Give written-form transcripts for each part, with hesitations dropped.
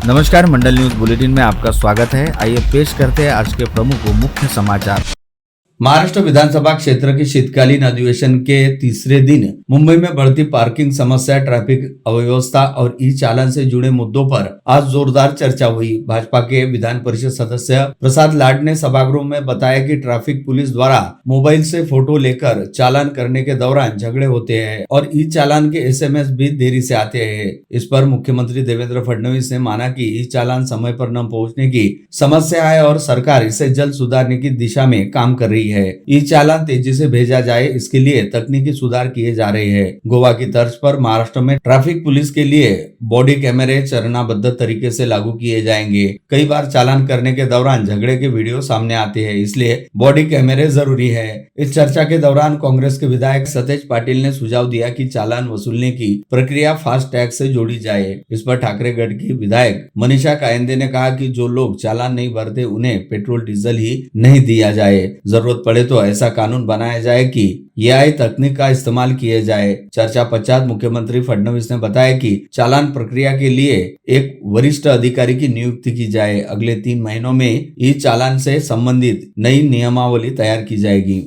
नमस्कार, मंडल news bulletin में आपका स्वागत है। आइए पेश करते हैं आज के प्रमुख व मुख्य समाचार। महाराष्ट्र विधानसभा क्षेत्र के शीतकालीन अधिवेशन के तीसरे दिन मुंबई में बढ़ती पार्किंग समस्या, ट्रैफिक अव्यवस्था और ई चालान से जुड़े मुद्दों पर आज जोरदार चर्चा हुई। भाजपा के विधान परिषद सदस्य प्रसाद लाड ने सभागृह में बताया कि ट्रैफिक पुलिस द्वारा मोबाइल से फोटो लेकर चालान करने के दौरान झगड़े होते हैं और ई चालान के SMS भी देरी से आते हैं। इस पर मुख्यमंत्री देवेंद्र फडणवीस ने माना कि ई चालान समय पर न पहुँचने की समस्या है और सरकार इसे जल्द सुधारने की दिशा में काम कर रही है। ई चालान तेजी से भेजा जाए, इसके लिए तकनीकी सुधार किए जा रहे हैं। गोवा की तर्ज पर महाराष्ट्र में ट्रैफिक पुलिस के लिए बॉडी कैमरे चरणबद्ध तरीके से लागू किए जाएंगे। कई बार चालान करने के दौरान झगड़े के वीडियो सामने आते हैं, इसलिए बॉडी कैमरे जरूरी है। इस चर्चा के दौरान कांग्रेस के विधायक सतेज पाटिल ने सुझाव दिया कि चालान वसूलने की प्रक्रिया फास्ट टैग से जोड़ी जाए। इस पर ठाकरेगढ़ की विधायक मनीषा कायंदे ने कहा कि जो लोग चालान नहीं भरते उन्हें पेट्रोल डीजल ही नहीं दिया जाए। जरूरत पड़े तो ऐसा कानून बनाया जाए कि AI तकनीक का इस्तेमाल किया जाए। चर्चा पश्चात मुख्यमंत्री फडणवीस ने बताया कि चालान प्रक्रिया के लिए एक वरिष्ठ अधिकारी की नियुक्ति की जाए। अगले 3 महीनों में ई चालान से संबंधित नई नियमावली तैयार की जाएगी।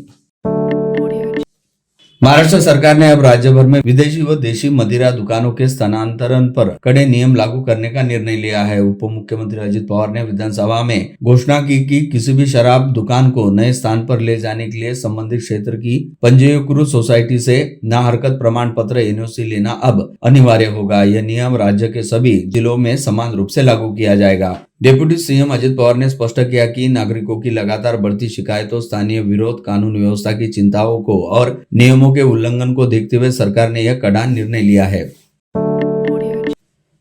महाराष्ट्र सरकार ने अब राज्य भर में विदेशी व देशी मदिरा दुकानों के स्थानांतरण पर कड़े नियम लागू करने का निर्णय लिया है। उप मुख्यमंत्री अजित पवार ने विधानसभा में घोषणा की कि किसी भी शराब दुकान को नए स्थान पर ले जाने के लिए संबंधित क्षेत्र की पंजीकृत सोसाइटी से ना हरकत प्रमाण पत्र NOC लेना अब अनिवार्य होगा। यह नियम राज्य के सभी जिलों में समान रूप से लागू किया जाएगा। डिप्टी CM अजित पवार ने स्पष्ट किया कि नागरिकों की लगातार बढ़ती शिकायतों, स्थानीय विरोध, कानून व्यवस्था की चिंताओं को और नियमों के उल्लंघन को देखते हुए सरकार ने यह कड़ा निर्णय लिया है।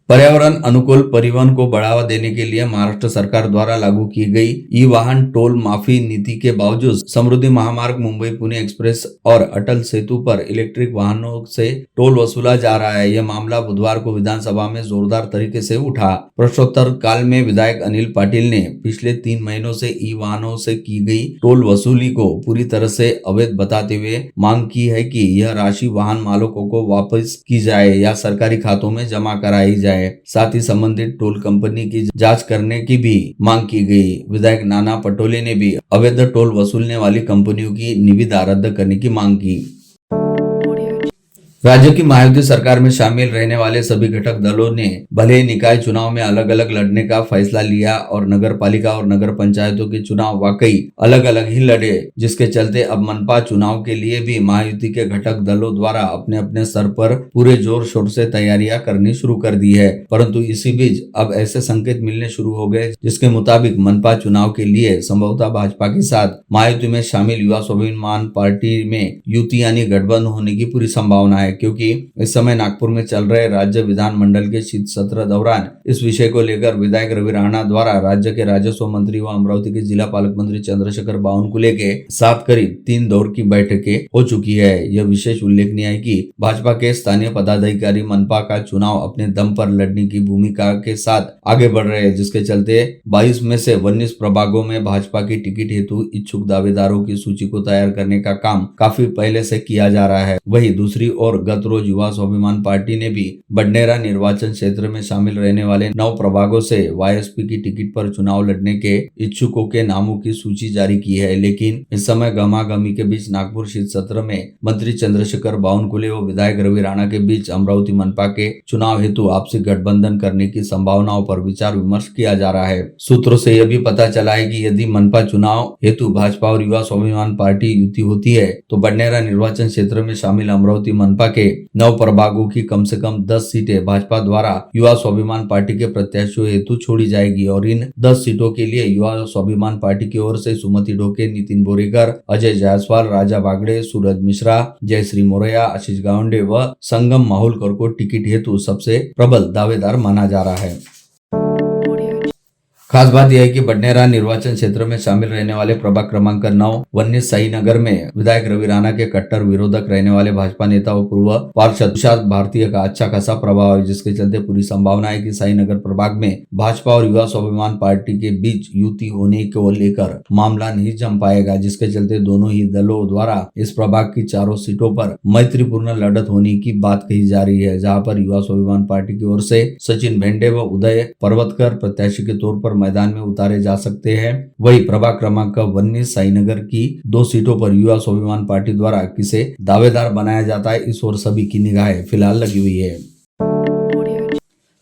पर्यावरण अनुकूल परिवहन को बढ़ावा देने के लिए महाराष्ट्र सरकार द्वारा लागू की गई ई वाहन टोल माफी नीति के बावजूद समृद्धि महामार्ग, मुंबई पुणे एक्सप्रेस और अटल सेतु पर इलेक्ट्रिक वाहनों से टोल वसूला जा रहा है। यह मामला बुधवार को विधानसभा में जोरदार तरीके से उठा। प्रश्नोत्तर काल में विधायक अनिल पाटिल ने पिछले 3 महीनों से ई वाहनों से की गई टोल वसूली को पूरी तरह से अवैध बताते हुए मांग की है कि यह राशि वाहन मालिकों को वापस की जाए या सरकारी खातों में जमा कराई जाए। साथ ही संबंधित टोल कंपनी की जांच करने की भी मांग की गई। विधायक नाना पटोले ने भी अवैध टोल वसूलने वाली कंपनियों की निविदा रद्द करने की मांग की। राज्य की महायुति सरकार में शामिल रहने वाले सभी घटक दलों ने भले निकाय चुनाव में अलग अलग लड़ने का फैसला लिया और नगर पालिका और नगर पंचायतों के चुनाव वाकई अलग अलग ही लड़े, जिसके चलते अब मनपा चुनाव के लिए भी महायुति के घटक दलों द्वारा अपने अपने स्तर पर पूरे जोर शोर से तैयारियां करनी शुरू कर दी है। परंतु इसी बीच अब ऐसे संकेत मिलने शुरू हो गए जिसके मुताबिक मनपा चुनाव के लिए संभवतः भाजपा के साथ महायुति में शामिल युवा स्वाभिमान पार्टी में युति यानी गठबंधन होने की पूरी संभावना है, क्योंकि इस समय नागपुर में चल रहे राज्य विधानमंडल के शीत सत्र दौरान इस विषय को लेकर विधायक रवि राणा द्वारा राज्य के राजस्व मंत्री व अमरावती के जिला पालक मंत्री चंद्रशेखर बावनकुले के साथ करीब 3 दौर की बैठकें हो चुकी है। यह विशेष उल्लेखनीय है कि भाजपा के स्थानीय पदाधिकारी मनपा का चुनाव अपने दम पर लड़ने की भूमिका के साथ आगे बढ़ रहे हैं, जिसके चलते 22 में से 19 प्रभागों में भाजपा की टिकट हेतु इच्छुक दावेदारों की सूची को तैयार करने का काम काफी पहले से किया जा रहा है। वहीं दूसरी ओर गत रोज युवा स्वाभिमान पार्टी ने भी बडनेरा निर्वाचन क्षेत्र में शामिल रहने वाले 9 प्रभागों से YSP की टिकट पर चुनाव लड़ने के इच्छुकों के नामों की सूची जारी की है। लेकिन इस समय गहमागहमी के बीच नागपुर शीत सत्र में मंत्री चंद्रशेखर बावनकुले व विधायक रवि राणा के बीच अमरावती मनपा के चुनाव हेतु आपसी गठबंधन करने की संभावनाओं पर विचार विमर्श किया जा रहा है। सूत्रों से यह भी पता चला है कि यदि मनपा चुनाव हेतु भाजपा और युवा स्वाभिमान पार्टी युति होती है तो बडनेरा निर्वाचन क्षेत्र में शामिल अमरावती मनपा के 9 प्रभागों की कम से कम 10 सीटें भाजपा द्वारा युवा स्वाभिमान पार्टी के प्रत्याशियों हेतु छोड़ी जाएगी और इन 10 सीटों के लिए युवा स्वाभिमान पार्टी की ओर से सुमति ढोके, नितिन बोरेकर, अजय जायसवाल, राजा बागड़े, सूरज मिश्रा, जयश्री मोरया, आशीष गावंडे व संगम माहुलकर को टिकट हेतु सबसे प्रबल दावेदार माना जा रहा है। खास बात यह है कि बडनेरा निर्वाचन क्षेत्र में शामिल रहने वाले प्रभाग क्रमांक 9 वन्नी साई नगर में विधायक रवि राणा के कट्टर विरोधक रहने वाले भाजपा नेता और पूर्व पार्षद तुषार भारतीय का अच्छा खासा प्रभाव है, जिसके चलते पूरी संभावना है कि साई नगर प्रभाग में भाजपा और युवा स्वाभिमान पार्टी के बीच युति होने को लेकर मामला नहीं जम पाएगा, जिसके चलते दोनों ही दलों द्वारा इस प्रभाग की चारों सीटों पर मैत्रीपूर्ण लड़त होने की बात कही जा रही है, जहाँ पर युवा स्वाभिमान पार्टी की ओर से सचिन भेंडे व उदय पर्वतकर प्रत्याशी के तौर पर मैदान में उतारे जा सकते हैं। वही प्रभाग क्रमांक 19 साईनगर की 2 सीटों पर युवा स्वाभिमान पार्टी द्वारा किसे दावेदार बनाया जाता है, इस ओर सभी की निगाहें फिलहाल लगी हुई है।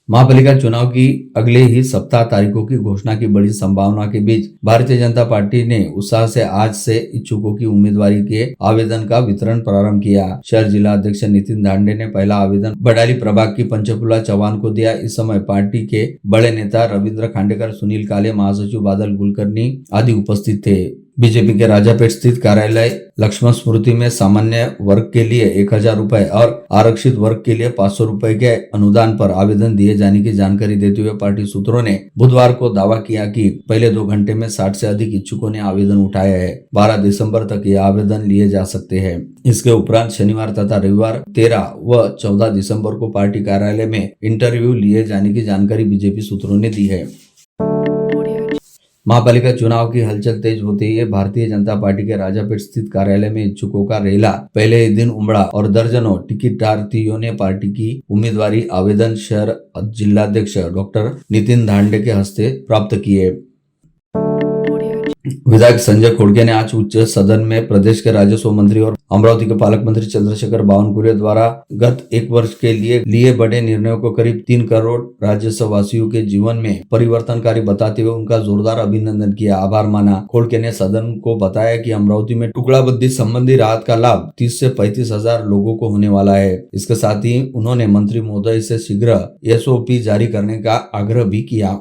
महापालिका चुनाव की अगले ही सप्ताह तारीखों की घोषणा की बड़ी संभावना के बीच भारतीय जनता पार्टी ने उत्साह से आज से इच्छुकों की उम्मीदवारी के आवेदन का वितरण प्रारंभ किया। शहर जिला अध्यक्ष नितिन धांडे ने पहला आवेदन बडाली प्रभाग की पंचकुला चौहान को दिया। इस समय पार्टी के बड़े नेता रविंद्र खांडेकर, सुनील काले, महासचिव बादल कुलकर्णी आदि उपस्थित थे। बीजेपी के राजापेट स्थित कार्यालय लक्ष्मण स्मृति में सामान्य वर्ग के लिए 1000 रुपए और आरक्षित वर्ग के लिए 500 रुपए के अनुदान पर आवेदन दिए जाने की जानकारी देते हुए पार्टी सूत्रों ने बुधवार को दावा किया कि पहले 2 घंटे में 60 से अधिक इच्छुकों ने आवेदन उठाया है। 12 दिसंबर तक ये आवेदन लिए जा सकते हैं। इसके उपरांत शनिवार तथा रविवार 13 व 14 दिसंबर को पार्टी कार्यालय में इंटरव्यू लिए जाने की जानकारी बीजेपी सूत्रों ने दी है। महापालिका चुनाव की हलचल तेज होते ही भारतीय जनता पार्टी के राजापेट स्थित कार्यालय में इच्छुकों का रेला पहले ही दिन उमड़ा और दर्जनों टिकटार्थियों ने पार्टी की उम्मीदवारी आवेदन शहर जिलाध्यक्ष डॉक्टर नितिन धांडे के हस्ते प्राप्त किए। विधायक संजय खोड़के ने आज उच्च सदन में प्रदेश के राजस्व मंत्री और अमरावती के पालक मंत्री चंद्रशेखर बावनकुले द्वारा गत 1 वर्ष के लिए बड़े निर्णयों को करीब 3 करोड़ राज्यवासियों के जीवन में परिवर्तनकारी बताते हुए उनका जोरदार अभिनंदन किया, आभार माना। खोड़के ने सदन को बताया कि अमरावती में टुकड़ाबंदी संबंधी राहत का लाभ 30 से 35 हजार लोगों को होने वाला है। इसके साथ ही उन्होंने मंत्री महोदय से शीघ्र SOP जारी करने का आग्रह भी किया।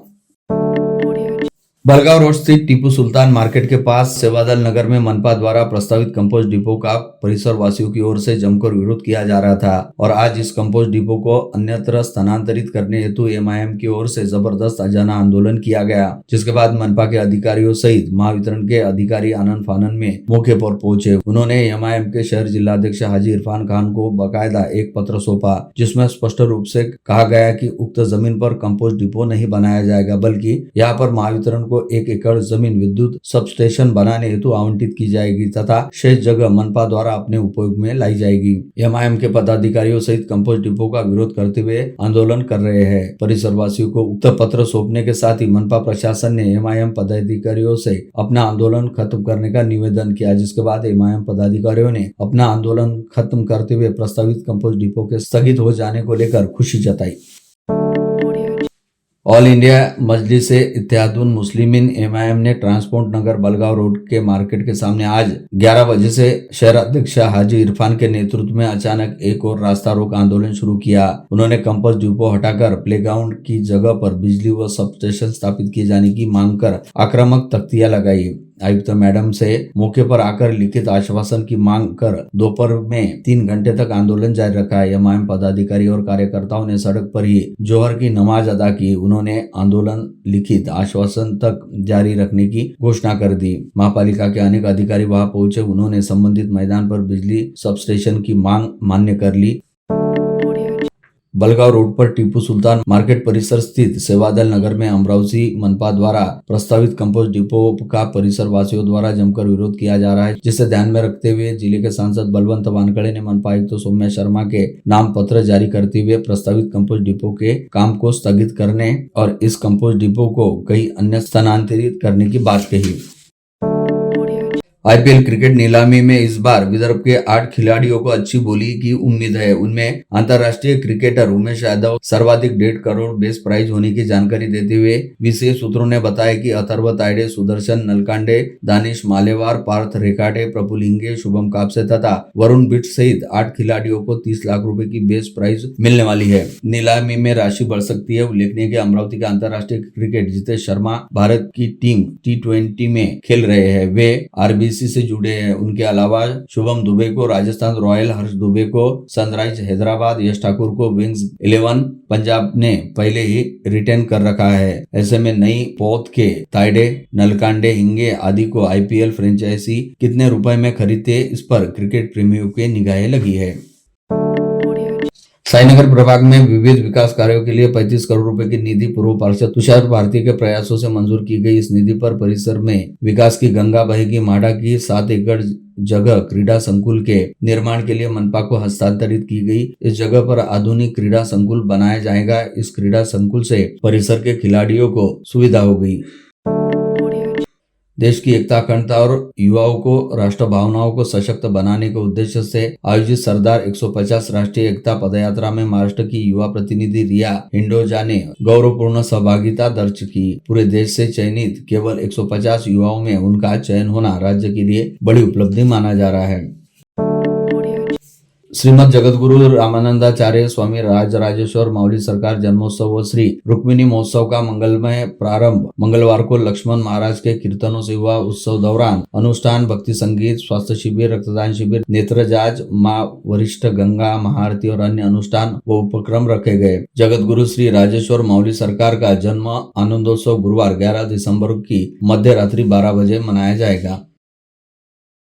बलगांव रोड स्थित टीपू सुल्तान मार्केट के पास सेवादल नगर में मनपा द्वारा प्रस्तावित कंपोस्ट डिपो का परिसर वासियों की ओर से जमकर विरोध किया जा रहा था और आज इस कंपोस्ट डिपो को अन्यत्र स्थानांतरित करने हेतु MIM की ओर से जबरदस्त जन आंदोलन किया गया, जिसके बाद मनपा के अधिकारियों सहित महावितरण के अधिकारी आनन फानन में मौके पर पहुंचे। उन्होंने MIM के शहर जिलाध्यक्ष हाजी इरफान खान को बाकायदा एक पत्र सौंपा, जिसमें स्पष्ट रूप से कहा गया कि उक्त जमीन पर कंपोस्ट डिपो नहीं बनाया जाएगा, बल्कि यहाँ पर महावितरण 1 एकड़ जमीन विद्युत सब स्टेशन बनाने हेतु आवंटित की जाएगी तथा शेष जगह मनपा द्वारा अपने उपयोग में लाई जाएगी। MIM के पदाधिकारियों सहित कंपोस्ट डिपो का विरोध करते हुए आंदोलन कर रहे हैं। परिसरवासियों को उक्त पत्र सौंपने के साथ ही मनपा प्रशासन ने MIM पदाधिकारियों से अपना आंदोलन खत्म करने का निवेदन किया, जिसके बाद MIM पदाधिकारियों ने अपना आंदोलन खत्म करते हुए प्रस्तावित कंपोस्ट डिपो के स्थगित हो जाने को लेकर खुशी जताई। ऑल इंडिया मजलिस इत्तेहादुल मुस्लिमीन MIM ने ट्रांसपोर्ट नगर बलगांव रोड के मार्केट के सामने आज 11 बजे से शहर अध्यक्ष हाजी इरफान के नेतृत्व में अचानक एक और रास्ता रोक आंदोलन शुरू किया। उन्होंने कंपोस्ट डिपो हटाकर प्लेग्राउंड की जगह पर बिजली व सब स्टेशन स्थापित किए जाने की मांग कर आक्रामक तख्तियां लगाई। आयुक्त मैडम से मौके पर आकर लिखित आश्वासन की मांग कर दोपहर में 3 घंटे तक आंदोलन जारी रखा। MIM पदाधिकारी और कार्यकर्ताओं ने सड़क पर ही जोहर की नमाज अदा की। उन्होंने आंदोलन लिखित आश्वासन तक जारी रखने की घोषणा कर दी। महापालिका के अनेक अधिकारी वहां पहुंचे। उन्होंने संबंधित मैदान पर बिजली सब स्टेशन की मांग मान्य कर ली। बलगांव रोड पर टीपू सुल्तान मार्केट परिसर स्थित सेवादल नगर में अमरावती मनपा द्वारा प्रस्तावित कंपोस्ट डिपो का परिसर वासियों द्वारा जमकर विरोध किया जा रहा है, जिसे ध्यान में रखते हुए जिले के सांसद बलवंत वानखड़े ने मनपा आयुक्त सौम्या शर्मा के नाम पत्र जारी करते हुए प्रस्तावित कंपोस्ट डिपो के काम को स्थगित करने और इस कंपोस्ट डिपो को कहीं अन्य स्थानांतरित करने की बात कही। IPL क्रिकेट नीलामी में इस बार विदर्भ के 8 खिलाड़ियों को अच्छी बोली की उम्मीद है। उनमें अंतर्राष्ट्रीय क्रिकेटर उमेश यादव सर्वाधिक 1.5 करोड़ बेस प्राइज होने की जानकारी देते हुए विशेष सूत्रों ने बताया कि अथर्व तायडे, सुदर्शन नलकांडे, दानिश मालेवार, पार्थ रेखाडे, प्रफुल्ल इंगे, शुभम कापसे तथा वरुण बिट सहित 8 खिलाड़ियों को 30 लाख रुपए की बेस प्राइज मिलने वाली है। नीलामी में राशि बढ़ सकती है। उल्लेखनीय कि अमरावती का अंतर्राष्ट्रीय क्रिकेट जितेश शर्मा भारत की टीम T20 में खेल रहे हैं। वे RBC आईसीसी से जुड़े हैं। उनके अलावा शुभम दुबे को राजस्थान रॉयल, हर्ष दुबे को सनराइज हैदराबाद, यश ठाकुर को विंग्स 11 पंजाब ने पहले ही रिटेन कर रखा है। ऐसे में नई पौध के ताइडे, नलकांडे, हिंगे आदि को आईपीएल फ्रेंचाइजी कितने रुपए में खरीदते, इस पर क्रिकेट प्रेमियों की निगाहें लगी है। साईनगर प्रभाग में विविध विकास कार्यों के लिए 35 करोड़ रुपए की निधि पूर्व पार्षद तुषार भारती के प्रयासों से मंजूर की गई। इस निधि पर परिसर में विकास की गंगा बहेगी। माडा की 7 एकड़ जगह क्रीडा संकुल के निर्माण के लिए मनपा को हस्तांतरित की गई। इस जगह पर आधुनिक क्रीडा संकुल बनाया जाएगा। इस क्रीडा संकुल से परिसर के खिलाड़ियों को सुविधा होगी। देश की एकता, अखंडता और युवाओं को राष्ट्र भावनाओं को सशक्त बनाने के उद्देश्य से आयोजित सरदार 150 राष्ट्रीय एकता पदयात्रा में महाराष्ट्र की युवा प्रतिनिधि रिया हिंडोजा ने गौरवपूर्ण सहभागिता दर्ज की। पूरे देश से चयनित केवल 150 युवाओं में उनका चयन होना राज्य के लिए बड़ी उपलब्धि माना जा रहा है। श्रीमद जगतगुरु रामानंदाचार्य स्वामी राजराजेश्वर माउली सरकार जन्मोत्सव व श्री रुक्मिणी महोत्सव का मंगलमय प्रारंभ मंगलवार को लक्ष्मण महाराज के कीर्तनों से हुआ। उत्सव दौरान अनुष्ठान, भक्ति संगीत, स्वास्थ्य शिविर, रक्तदान शिविर, नेत्र जांच, माँ वरिष्ठ गंगा महाआरती और अन्य अनुष्ठान व उपक्रम रखे गए। जगतगुरु श्री राजेश्वर माउली सरकार का जन्म आनंदोत्सव गुरुवार 11 दिसंबर की मध्य रात्रि 12 बजे मनाया जाएगा।